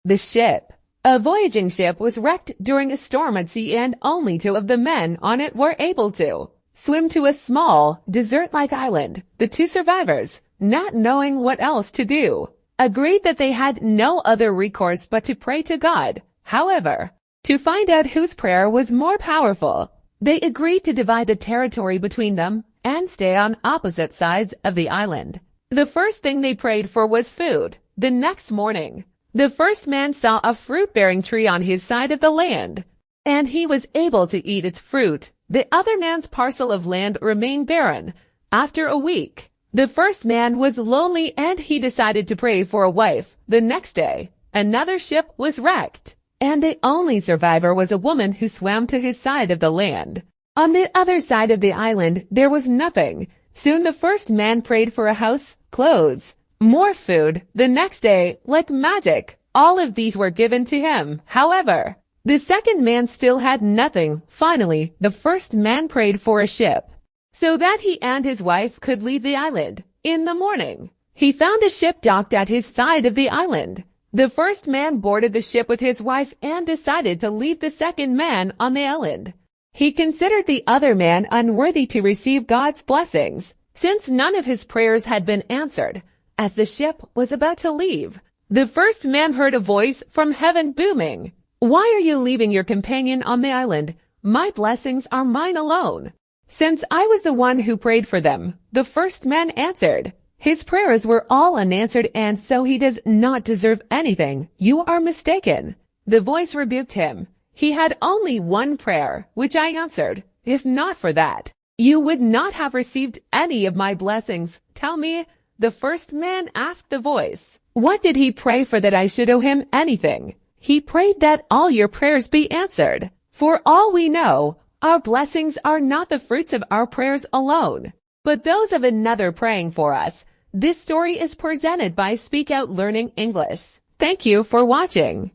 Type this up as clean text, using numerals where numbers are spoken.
The ship. A voyaging ship was wrecked during a storm at sea, and only two of the men on it were able to swim to a small, desert-like island. The two survivors, not knowing what else to do, agreed that they had no other recourse but to pray to God. However, to find out whose prayer was more powerful, they agreed to divide the territory between them and stay on opposite sides of the island. The first thing they prayed for was food. The next morning, the first man saw a fruit-bearing tree on his side of the land, and he was able to eat its fruit. The other man's parcel of land remained barren. After a week, the first man was lonely and he decided to pray for a wife. The next day, another ship was wrecked, and the only survivor was a woman who swam to his side of the land. On the other side of the island, there was nothing. Soon the first man prayed for a house, clothes, more food. The next day, like magic, all of these were given to him. However, the second man still had nothing. Finally, the first man prayed for a ship, so that he and his wife could leave the island. In the morning, he found a ship docked at his side of the island. The first man boarded the ship with his wife and decided to leave the second man on the island. He considered the other man unworthy to receive God's blessings, since none of his prayers had been answered. As the ship was about to leave, the first man heard a voice from heaven booming, "Why are you leaving your companion on the island? My blessings are mine alone, since I was the one who prayed for them." The first man answered, "His prayers were all unanswered, and so he does not deserve anything. You are mistaken." The voice rebuked him. "He had only one prayer, which I answered. If not for that, you would not have received any of my blessings. Tell me." The first man asked the voice, "What did he pray for that I should owe him anything?" "He prayed that all your prayers be answered. For all we know, our blessings are not the fruits of our prayers alone, but those of another praying for us." This story is presented by Speak Out Learning English. Thank you for watching.